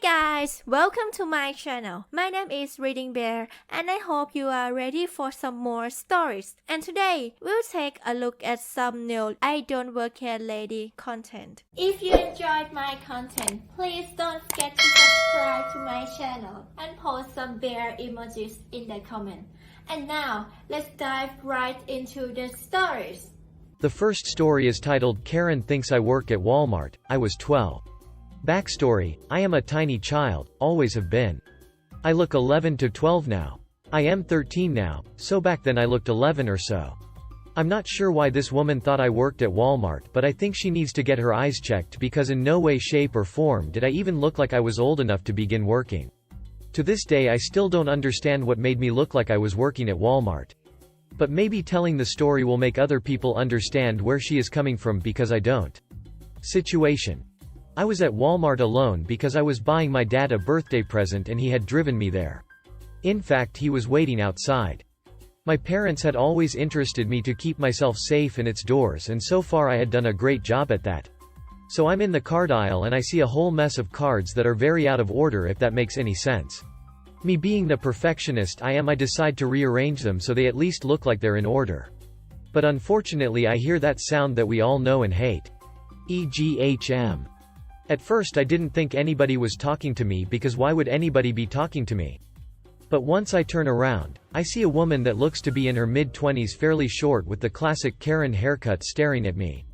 guys, welcome to my channel. My name is ReadingBear and I hope you are ready for some more stories. And today, we'll take a look at some new I Don't Work Here Lady content. If you enjoyed my content, please don't forget to subscribe to my channel and post some bear emojis in the comment. And now, let's dive right into the stories. The first story is titled Karen Thinks I Work at Walmart. I was 12. Backstory: I am a tiny child, always have been. I look 11 to 12 now. I am 13 now, so back then I looked 11 or so. I'm not sure why this woman thought I worked at Walmart, but I think she needs to get her eyes checked because in no way, shape or form did I even look like I was old enough to begin working. To this day I still don't understand what made me look like I was working at Walmart. But maybe telling the story will make other people understand where she is coming from because I don't. Situation: I was at Walmart alone because I was buying my dad a birthday present and he had driven me there. In fact, he was waiting outside. My parents had always interested me to keep myself safe in its doors, and so far I had done a great job at that. So I'm in the card aisle and I see a whole mess of cards that are very out of order, if that makes any sense. Me being the perfectionist I am, I decide to rearrange them so they at least look like they're in order. But unfortunately I hear that sound that we all know and hate. EGHM. At first I didn't think anybody was talking to me because why would anybody be talking to me? But once I turn around, I see a woman that looks to be in her mid-20s, fairly short with the classic Karen haircut, staring at me.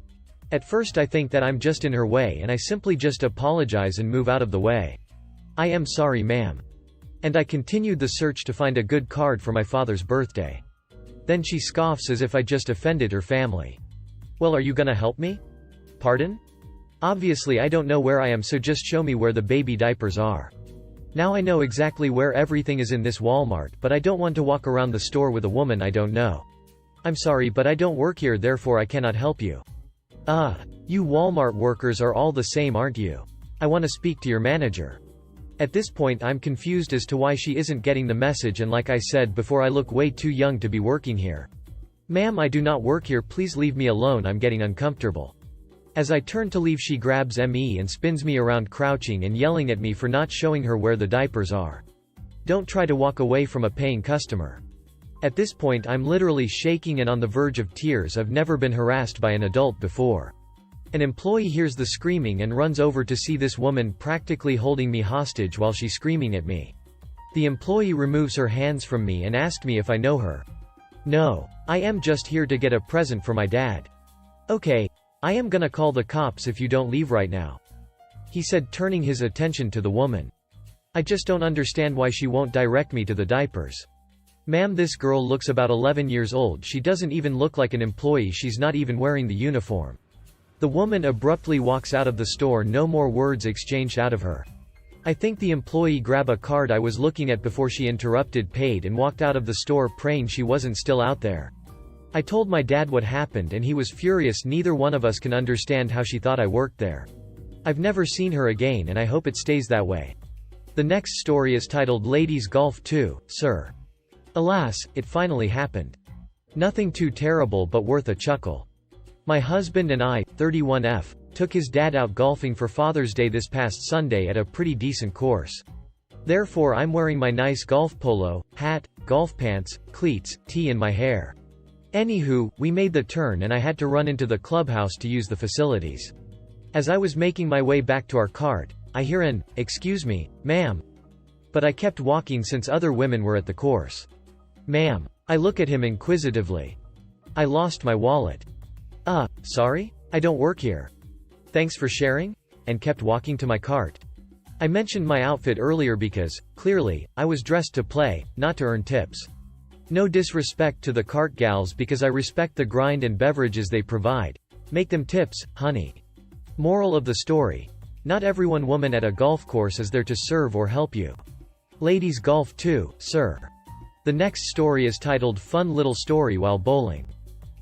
At first I think that I'm just in her way and I simply just apologize and move out of the way. I am sorry, ma'am. And I continued the search to find a good card for my father's birthday. Then she scoffs as if I just offended her family. Well, are you gonna help me? Pardon? Obviously I don't know where I am, so just show me where the baby diapers are. Now I know exactly where everything is in this Walmart, but I don't want to walk around the store with a woman I don't know. I'm sorry, but I don't work here, therefore I cannot help you. You Walmart workers are all the same, aren't you? I want to speak to your manager. At this point I'm confused as to why she isn't getting the message, and like I said before, I look way too young to be working here. Ma'am, I do not work here, please leave me alone, I'm getting uncomfortable. As I turn to leave, she grabs me and spins me around, crouching and yelling at me for not showing her where the diapers are. Don't try to walk away from a paying customer. At this point I'm literally shaking and on the verge of tears. I've never been harassed by an adult before. An employee hears the screaming and runs over to see this woman practically holding me hostage while she's screaming at me. The employee removes her hands from me and asked me if I know her. No, I am just here to get a present for my dad. Okay, I am gonna call the cops if you don't leave right now, he said, turning his attention to the woman. I just don't understand why she won't direct me to the diapers. Ma'am, this girl looks about 11 years old. She doesn't even look like an employee. She's not even wearing the uniform. The woman abruptly walks out of the store, no more words exchanged out of her. I think the employee grabbed a card I was looking at before she interrupted, paid and walked out of the store, praying she wasn't still out there. I told my dad what happened and he was furious. Neither one of us can understand how she thought I worked there. I've never seen her again and I hope it stays that way. The next story is titled Ladies Golf 2, Sir. Alas, it finally happened. Nothing too terrible but worth a chuckle. My husband and I, 31F, took his dad out golfing for Father's Day this past Sunday at a pretty decent course. Therefore I'm wearing my nice golf polo, hat, golf pants, cleats, tee and my hair. Anywho, we made the turn and I had to run into the clubhouse to use the facilities. As I was making my way back to our cart, I hear an, "Excuse me, ma'am." But I kept walking since other women were at the course. "Ma'am." I look at him inquisitively. "I lost my wallet." Sorry? I don't work here." "Thanks for sharing," and kept walking to my cart. I mentioned my outfit earlier because, clearly, I was dressed to play, not to earn tips. No disrespect to the cart gals because I respect the grind and beverages they provide. Make them tips, honey. Moral of the story: not everyone woman at a golf course is there to serve or help you. Ladies golf 2, Sir. The next story is titled Fun Little Story While Bowling.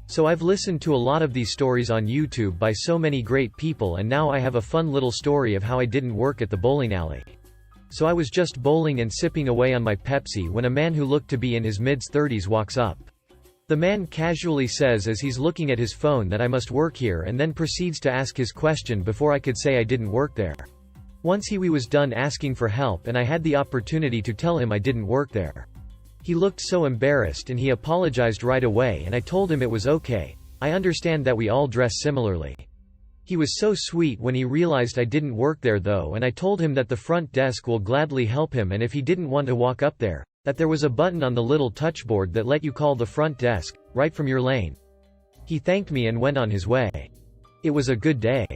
So I've listened to a lot of these stories on YouTube by so many great people, and now I have a fun little story of how I didn't work at the bowling alley. So I was just bowling and sipping away on my Pepsi when a man who looked to be in his mid-30s walks up. The man casually says as he's looking at his phone that I must work here, and then proceeds to ask his question before I could say I didn't work there. Once he was done asking for help and I had the opportunity to tell him I didn't work there. He looked so embarrassed and he apologized right away, and I told him it was okay. I understand that we all dress similarly. He was so sweet when he realized I didn't work there though, and I told him that the front desk will gladly help him, and if he didn't want to walk up there, that there was a button on the little touchboard that let you call the front desk, right from your lane. He thanked me and went on his way. It was a good day.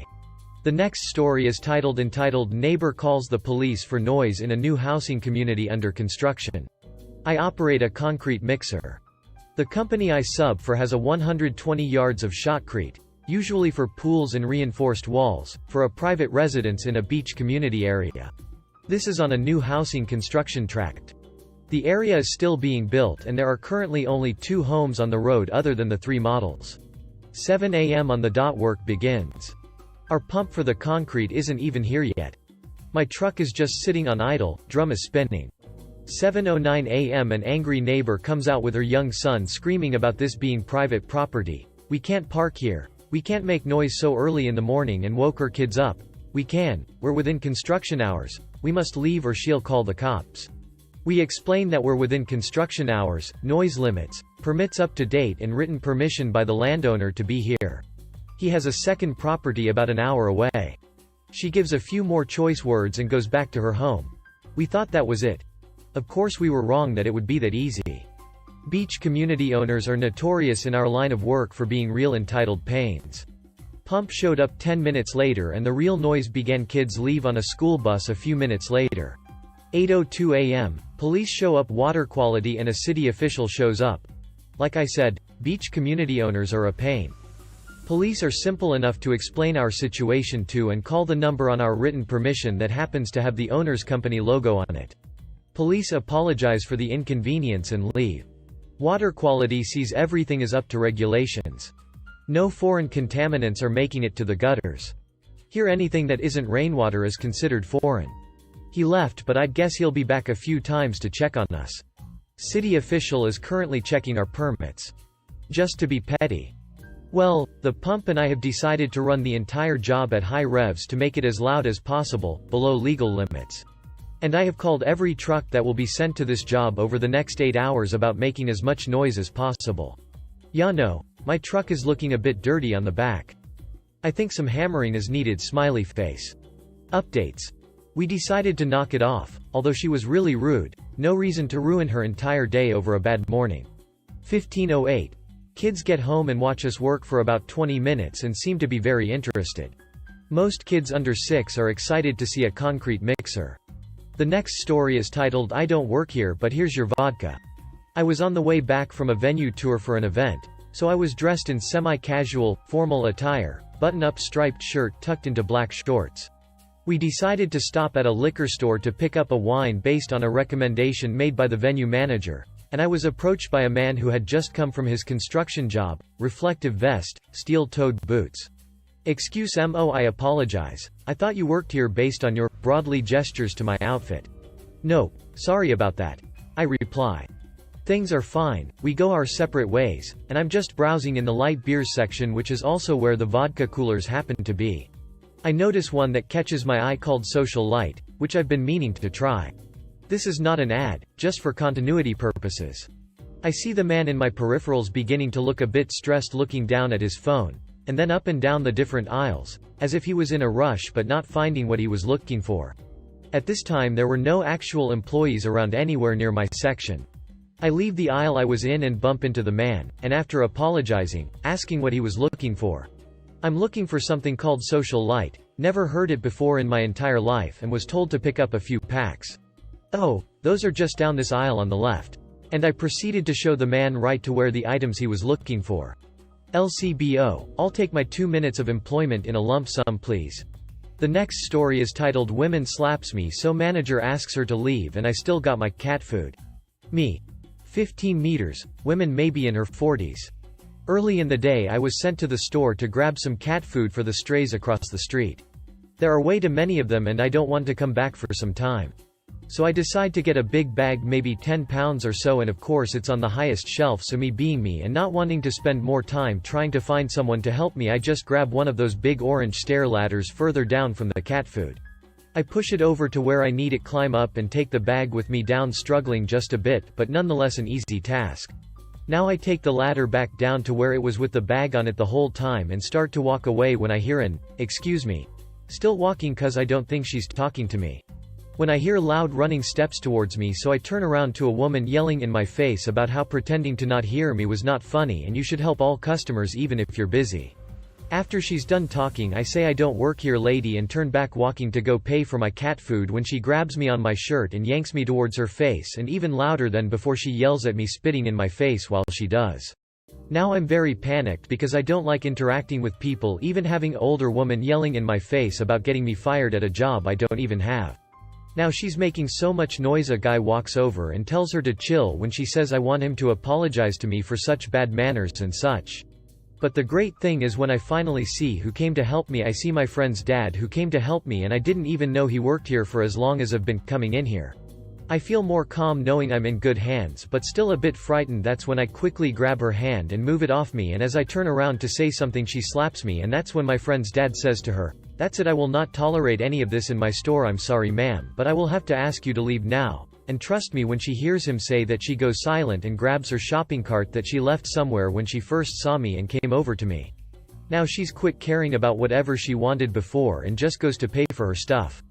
The next story is entitled Neighbor Calls the Police for Noise in a New Housing Community Under Construction. I operate a concrete mixer. The company I sub for has a 120 yards of shotcrete, usually for pools and reinforced walls, for a private residence in a beach community area. This is on a new housing construction tract. The area is still being built and there are currently only 2 homes on the road other than the 3 models. 7 a.m. on the dot work begins. Our pump for the concrete isn't even here yet. My truck is just sitting on idle, drum is spinning. 7:09 a.m. An angry neighbor comes out with her young son screaming about this being private property. We can't park here. We can't make noise so early in the morning, and woke her kids up. We can. We're within construction hours. We must leave or she'll call the cops. We explain that we're within construction hours, noise limits, permits up to date and written permission by the landowner to be here. He has a second property about an hour away. She gives a few more choice words and goes back to her home. We thought that was it. Of course we were wrong that it would be that easy. Beach community owners are notorious in our line of work for being real entitled pains. Pump showed up 10 minutes later and the real noise began. Kids leave on a school bus a few minutes later. 8:02 a.m. Police show up, water quality, and a city official shows up. Like I said, beach community owners are a pain. Police are simple enough to explain our situation to and call the number on our written permission that happens to have the owner's company logo on it. Police apologize for the inconvenience and leave. Water quality sees everything is up to regulations. No foreign contaminants are making it to the gutters. Here anything that isn't rainwater is considered foreign. He left, but I'd guess he'll be back a few times to check on us. City official is currently checking our permits. Just to be petty. Well, the pump and I have decided to run the entire job at high revs to make it as loud as possible, below legal limits. And I have called every truck that will be sent to this job over the next 8 hours about making as much noise as possible. Yeah, no, my truck is looking a bit dirty on the back. I think some hammering is needed. Smiley face. Updates. We decided to knock it off, although she was really rude. No reason to ruin her entire day over a bad morning. 15:08. Kids get home and watch us work for about 20 minutes and seem to be very interested. Most kids under 6 are excited to see a concrete mixer. The next story is titled I Don't Work Here But Here's Your Vodka. I was on the way back from a venue tour for an event, so I was dressed in semi-casual, formal attire, button-up striped shirt tucked into black shorts. We decided to stop at a liquor store to pick up a wine based on a recommendation made by the venue manager, and I was approached by a man who had just come from his construction job, reflective vest, steel-toed boots. Excuse me, I apologize. I thought you worked here based on your broadly gestures to my outfit. No, sorry about that. I reply. Things are fine, we go our separate ways, and I'm just browsing in the light beers section, which is also where the vodka coolers happen to be. I notice one that catches my eye called Social Light, which I've been meaning to try. This is not an ad, just for continuity purposes. I see the man in my peripherals beginning to look a bit stressed, looking down at his phone, and then up and down the different aisles, as if he was in a rush but not finding what he was looking for. At this time there were no actual employees around anywhere near my section. I leave the aisle I was in and bump into the man, and after apologizing, asking what he was looking for. I'm looking for something called Social Light, never heard it before in my entire life, and was told to pick up a few packs. Oh, those are just down this aisle on the left. And I proceeded to show the man right to where the items he was looking for. LCBO, I'll take my 2 minutes of employment in a lump sum please. The next story is titled Women Slaps Me So Manager Asks Her to Leave and I Still Got My Cat Food. Me. 15 meters, women maybe in her 40s. Early in the day I was sent to the store to grab some cat food for the strays across the street. There are way too many of them and I don't want to come back for some time. So I decide to get a big bag, maybe 10 pounds or so, and of course it's on the highest shelf, so me being me and not wanting to spend more time trying to find someone to help me, I just grab one of those big orange stair ladders further down from the cat food. I push it over to where I need it, climb up and take the bag with me down, struggling just a bit, but nonetheless an easy task. Now I take the ladder back down to where it was with the bag on it the whole time and start to walk away when I hear an, "Excuse me." Still walking cause I don't think she's talking to me. When I hear loud running steps towards me, so I turn around to a woman yelling in my face about how pretending to not hear me was not funny and you should help all customers even if you're busy. After she's done talking, I say, "I don't work here, lady," and turn back walking to go pay for my cat food when she grabs me on my shirt and yanks me towards her face, and even louder than before she yells at me, spitting in my face while she does. Now I'm very panicked because I don't like interacting with people, even having an older woman yelling in my face about getting me fired at a job I don't even have. Now she's making so much noise, a guy walks over and tells her to chill when she says I want him to apologize to me for such bad manners and such. But the great thing is, when I finally see who came to help me, I see my friend's dad who came to help me, and I didn't even know he worked here for as long as I've been coming in here. I feel more calm knowing I'm in good hands, but still a bit frightened. That's when I quickly grab her hand and move it off me, and as I turn around to say something, she slaps me, and that's when my friend's dad says to her, "That's it, I will not tolerate any of this in my store. I'm sorry ma'am, but I will have to ask you to leave now." And trust me, when she hears him say that, she goes silent and grabs her shopping cart that she left somewhere when she first saw me and came over to me. Now she's quit caring about whatever she wanted before and just goes to pay for her stuff.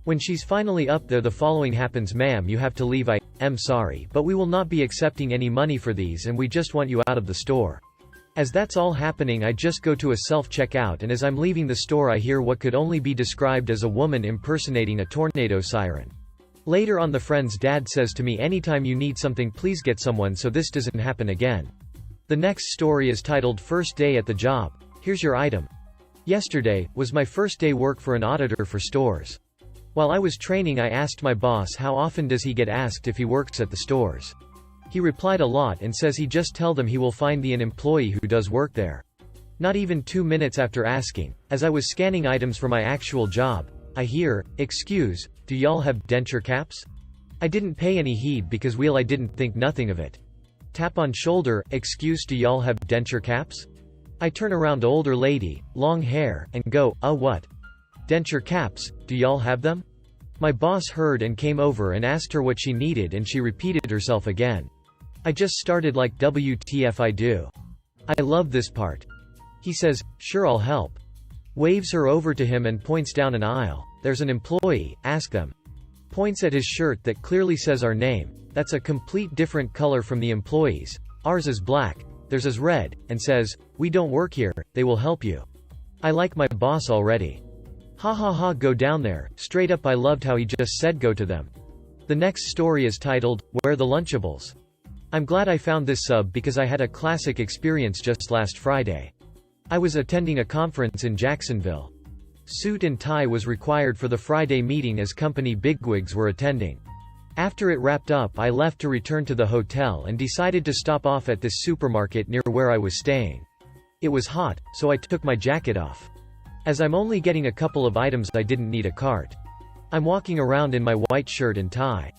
When she's finally up there, the following happens: "Ma'am, you have to leave. I am sorry, but we will not be accepting any money for these, and we just want you out of the store." As that's all happening, I just go to a self-checkout, and as I'm leaving the store, I hear what could only be described as a woman impersonating a tornado siren. Later on, the friend's dad says to me, "Anytime you need something, please get someone so this doesn't happen again." The next story is titled First Day at the Job. Here's your item. Yesterday was my first day work for an auditor for stores. While I was training, I asked my boss how often does he get asked if he works at the stores. He replied, "A lot," and says he just tell them he will find an employee who does work there. Not even 2 minutes after asking, as I was scanning items for my actual job, I hear, "Excuse, do y'all have denture caps?" I didn't pay any heed because I didn't think nothing of it. Tap on shoulder, "Excuse, do y'all have denture caps?" I turn around, older lady, long hair, and go, What? Denture caps, do y'all have them?" My boss heard and came over and asked her what she needed, and she repeated herself again. I just started like, "WTF I do." I love this part. He says, "Sure, I'll help." Waves her over to him and points down an aisle. "There's an employee, ask them." Points at his shirt that clearly says our name. That's a complete different color from the employees. Ours is black, theirs is red, and says, "We don't work here, they will help you." I like my boss already. Ha ha ha, go down there. Straight up, I loved how he just said go to them. The next story is titled, Where the Lunchables. I'm glad I found this sub because I had a classic experience just last Friday. I was attending a conference in Jacksonville. Suit and tie was required for the Friday meeting as company bigwigs were attending. After it wrapped up, I left to return to the hotel and decided to stop off at this supermarket near where I was staying. It was hot, so I took my jacket off. As I'm only getting a couple of items, I didn't need a cart. I'm walking around in my white shirt and tie.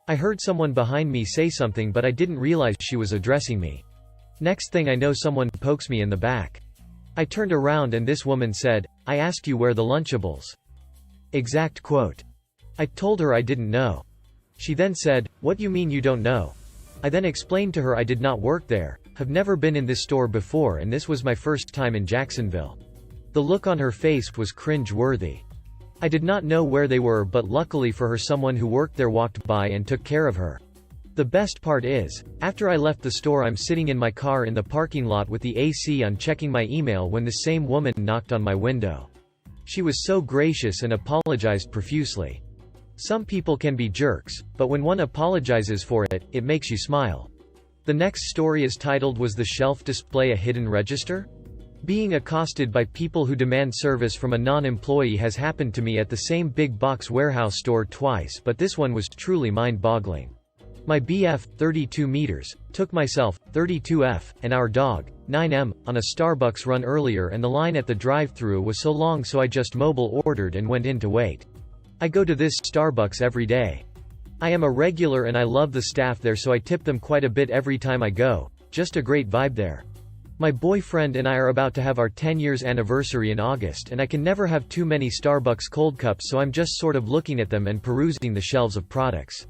I heard someone behind me say something, but I didn't realize she was addressing me. Next thing I know, someone pokes me in the back. I turned around and this woman said, "I asked you where the Lunchables." Exact quote. I told her I didn't know. She then said, "What you mean you don't know?" I then explained to her I did not work there, have never been in this store before, and this was my first time in Jacksonville. The look on her face was cringe-worthy. I did not know where they were, but luckily for her, someone who worked there walked by and took care of her. The best part is, after I left the store, I'm sitting in my car in the parking lot with the AC on, checking my email when the same woman knocked on my window. She was so gracious and apologized profusely. Some people can be jerks, but when one apologizes for it, it makes you smile. The next story is titled, Was the Shelf Display a Hidden Register? Being accosted by people who demand service from a non-employee has happened to me at the same big box warehouse store twice, but this one was truly mind-boggling. My BF, 32 meters, took myself, 32F, and our dog, 9M, on a Starbucks run earlier, and the line at the drive-thru was so long, so I just mobile ordered and went in to wait. I go to this Starbucks every day. I am a regular and I love the staff there, so I tip them quite a bit every time I go. Just a great vibe there. My boyfriend and I are about to have our 10 years anniversary in August and I can never have too many Starbucks cold cups, so I'm just sort of looking at them and perusing the shelves of products.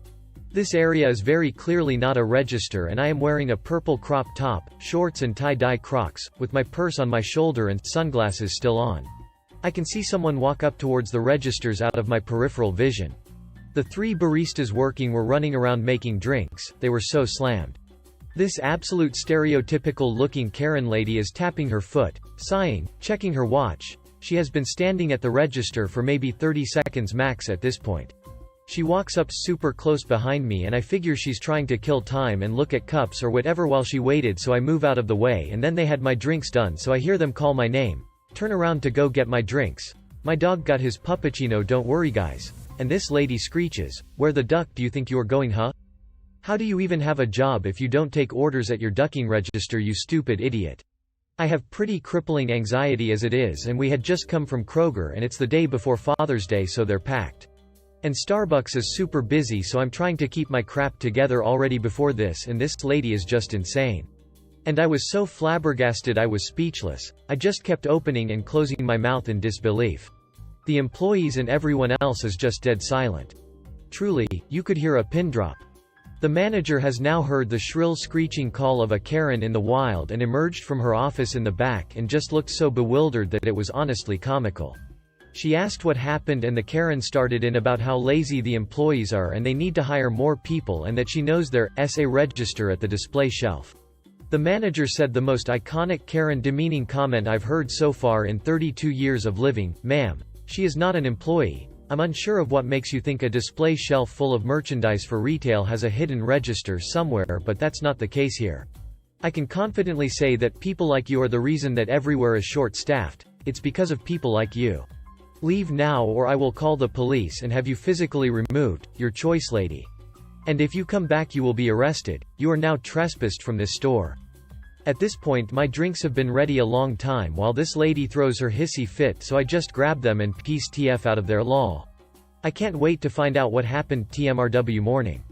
This area is very clearly not a register and I am wearing a purple crop top, shorts and tie-dye Crocs, with my purse on my shoulder and sunglasses still on. I can see someone walk up towards the registers out of my peripheral vision. The 3 baristas working were running around making drinks, they were so slammed. This absolute stereotypical-looking Karen lady is tapping her foot, sighing, checking her watch. She has been standing at the register for maybe 30 seconds max at this point. She walks up super close behind me and I figure she's trying to kill time and look at cups or whatever while she waited, so I move out of the way, and then they had my drinks done, so I hear them call my name. Turn around to go get my drinks. My dog got his puppuccino, don't worry guys. And this lady screeches, "Where the duck do you think you are going, huh? How do you even have a job if you don't take orders at your ducking register, you stupid idiot?" I have pretty crippling anxiety as it is, and we had just come from Kroger and it's the day before Father's Day, so they're packed. And Starbucks is super busy, so I'm trying to keep my crap together already before this, and this lady is just insane. And I was so flabbergasted I was speechless. I just kept opening and closing my mouth in disbelief. The employees and everyone else is just dead silent. Truly, you could hear a pin drop. The manager has now heard the shrill screeching call of a Karen in the wild and emerged from her office in the back and just looked so bewildered that it was honestly comical. She asked what happened and the Karen started in about how lazy the employees are and they need to hire more people and that she knows there's a register at the display shelf. The manager said the most iconic Karen demeaning comment I've heard so far in 32 years of living, "Ma'am, she is not an employee. I'm unsure of what makes you think a display shelf full of merchandise for retail has a hidden register somewhere, but that's not the case here. I can confidently say that people like you are the reason that everywhere is short-staffed. It's because of people like you. Leave now or I will call the police and have you physically removed, your choice lady. And if you come back you will be arrested. You are now trespassed from this store." At this point my drinks have been ready a long time while this lady throws her hissy fit, so I just grab them and piece TF out of there, lol. I can't wait to find out what happened. TMRW morning.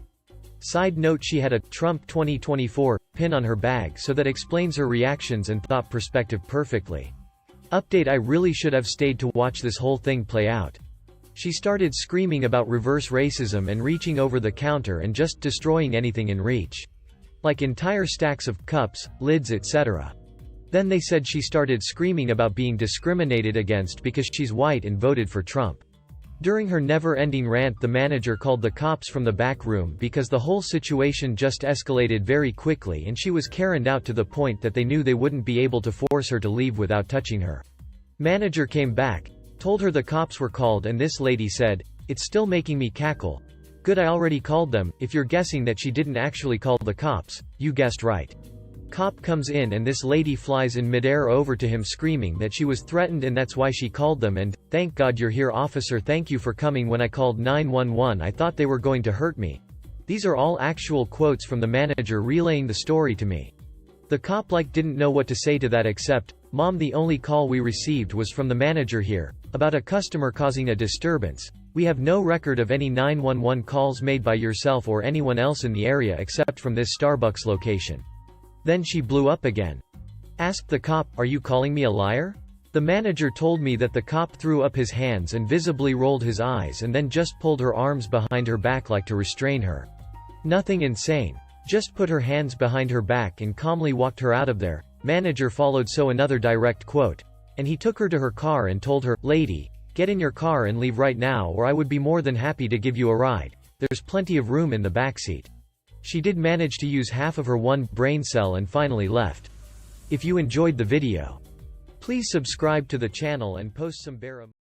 Side note, she had a Trump 2024 pin on her bag, so that explains her reactions and thought perspective perfectly. Update: I really should have stayed to watch this whole thing play out. She started screaming about reverse racism and reaching over the counter and just destroying anything in reach. Like entire stacks of cups, lids, etc. Then they said she started screaming about being discriminated against because she's white and voted for Trump. During her never-ending rant the manager called the cops from the back room because the whole situation just escalated very quickly and she was Karened out to the point that they knew they wouldn't be able to force her to leave without touching her. Manager came back, told her the cops were called, and this lady said, "It's still making me cackle. Good, I already called them." If you're guessing that she didn't actually call the cops, you guessed right. Cop comes in and this lady flies in midair over to him screaming that she was threatened and that's why she called them, and, "Thank God you're here, officer, thank you for coming. When I called 911 I thought they were going to hurt me." These are all actual quotes from the manager relaying the story to me. The cop didn't know what to say to that except, "Mom, the only call we received was from the manager here, about a customer causing a disturbance. We have no record of any 911 calls made by yourself or anyone else in the area except from this Starbucks location." Then she blew up again. Asked the cop, "Are you calling me a liar?" The manager told me that the cop threw up his hands and visibly rolled his eyes and then just pulled her arms behind her back to restrain her. Nothing insane. Just put her hands behind her back and calmly walked her out of there. Manager followed so another direct quote. "And he took her to her car and told her, 'Lady, get in your car and leave right now or I would be more than happy to give you a ride. There's plenty of room in the backseat.' She did manage to use half of her one brain cell and finally left." If you enjoyed the video, please subscribe to the channel and post some bear